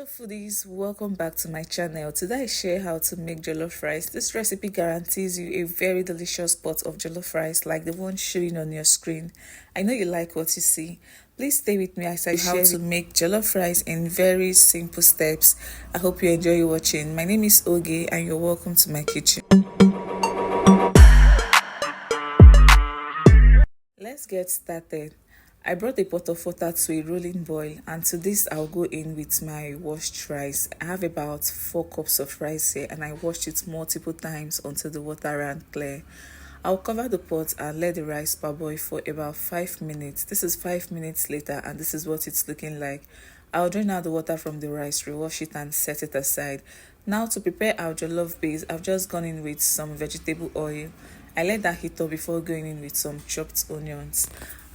Foodies, welcome back to my channel. Today I share how to make jollof rice. This recipe guarantees you a very delicious pot of jollof rice like the one showing on your screen. I know you like what you see. Please stay with me as I share how to make jollof rice in very simple steps. I hope you enjoy watching. My name is Oge and you're welcome to my kitchen. Let's get started. I brought a pot of water to a rolling boil, and to this I'll go in with my washed rice. I have about 4 cups of rice here and I washed it multiple times until the water ran clear. I'll cover the pot and let the rice parboil for about 5 minutes. This is 5 minutes later and this is what it's looking like. I'll drain out the water from the rice, rewash it and set it aside. Now to prepare our jollof base, I've just gone in with some vegetable oil. I let that heat up before going in with some chopped onions.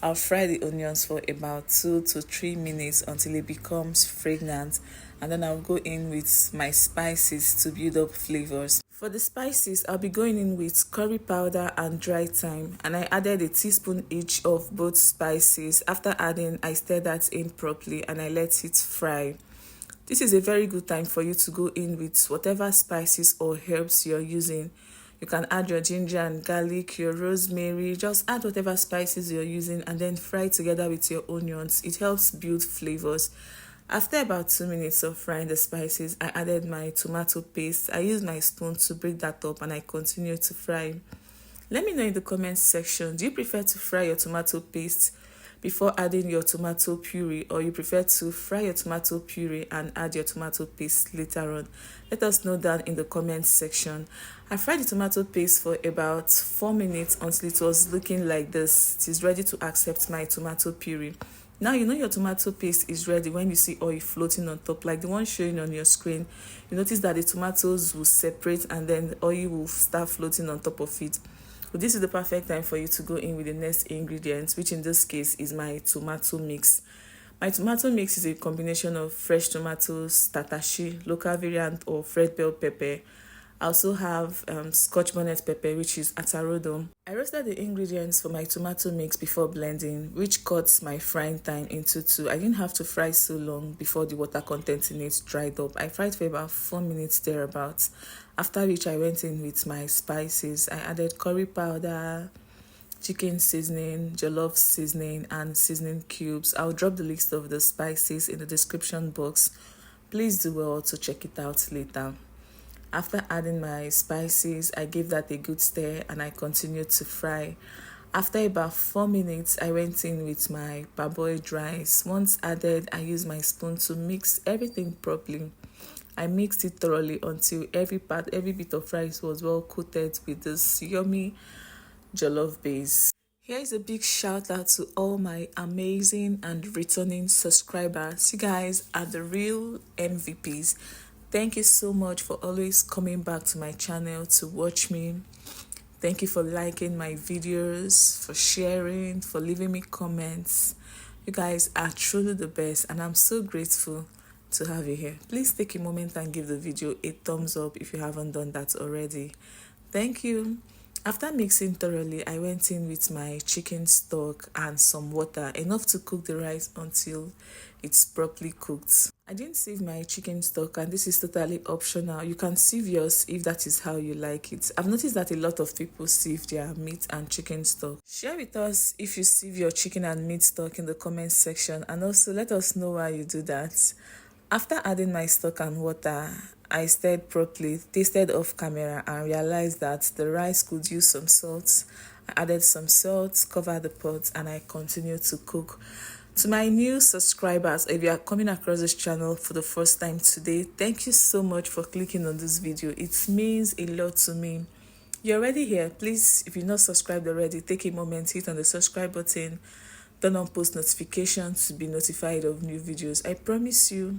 I'll fry the onions for about 2 to 3 minutes until it becomes fragrant, and then I'll go in with my spices to build up flavors. For the spices, I'll be going in with curry powder and dry thyme, and I added a teaspoon each of both spices. After adding, I stir that in properly and I let it fry. This is a very good time for you to go in with whatever spices or herbs you're using. You can add your ginger and garlic, your rosemary, just add whatever spices you're using and then fry together with your onions. It helps build flavors. After about 2 minutes of frying the spices, I added my tomato paste. I used my spoon to break that up and I continue to fry. Let me know in the comments section, do you prefer to fry your tomato paste before adding your tomato puree, or you prefer to fry your tomato puree and add your tomato paste later on? Let us know down in the comments section. I fried the tomato paste for about 4 minutes until it was looking like this. It is ready to accept my tomato puree. Now you know your tomato paste is ready when you see oil floating on top, like the one showing on your screen. You notice that the tomatoes will separate and then the oil will start floating on top of it. So this is the perfect time for you to go in with the next ingredients, which in this case is my tomato mix. My tomato mix is a combination of fresh tomatoes, tatashi, local variant or red bell pepper. I also have scotch bonnet pepper, which is atarodo. I roasted the ingredients for my tomato mix before blending, which cuts my frying time into 2. I didn't have to fry so long before the water content in it dried up. I fried for about 4 minutes thereabouts, after which I went in with my spices. I added curry powder, chicken seasoning, jollof seasoning, and seasoning cubes. I'll drop the list of the spices in the description box. Please do well to check it out later. After adding my spices, I gave that a good stir and I continued to fry. After about 4 minutes, I went in with my parboiled rice. Once added, I used my spoon to mix everything properly. I mixed it thoroughly until every bit of rice was well coated with this yummy jollof base. Here is a big shout out to all my amazing and returning subscribers. You guys are the real MVPs. Thank you so much for always coming back to my channel to watch me. Thank you for liking my videos, for sharing, for leaving me comments. You guys are truly the best and I'm so grateful to have you here. Please take a moment and give the video a thumbs up if you haven't done that already. Thank you. After mixing thoroughly, I went in with my chicken stock and some water, enough to cook the rice until it's properly cooked. I didn't sieve my chicken stock and this is totally optional. You can sieve yours if that is how you like it. I've noticed that a lot of people sieve their meat and chicken stock. Share with us if you sieve your chicken and meat stock in the comments section, and also let us know why you do that. After adding my stock and water, I stirred properly, tasted off camera and realized that the rice could use some salt. I added some salt, covered the pot and I continued to cook. To my new subscribers, if you are coming across this channel for the first time today, thank you so much for clicking on this video. It means a lot to me. You're already here. Please, if you're not subscribed already, take a moment, hit on the subscribe button, turn on post notifications to be notified of new videos. I promise you're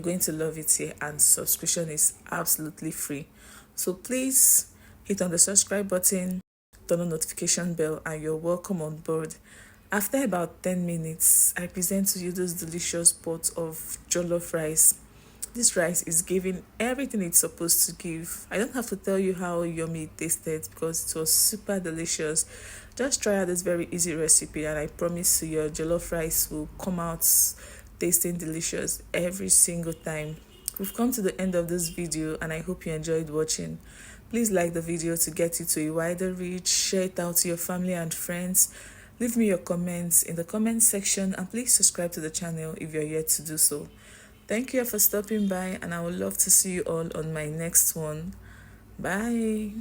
going to love it here, and subscription is absolutely free. So please hit on the subscribe button, turn on notification bell, and you're welcome on board. After about 10 minutes, I present to you this delicious pot of jollof rice. This rice is giving everything it's supposed to give. I don't have to tell you how yummy it tasted because it was super delicious. Just try out this very easy recipe and I promise you your jollof rice will come out tasting delicious every single time. We've come to the end of this video and I hope you enjoyed watching. Please like the video to get it to a wider reach, share it out to your family and friends, leave me your comments in the comment section, and please subscribe to the channel if you're yet to do so. Thank you for stopping by, and I would love to see you all on my next one. Bye.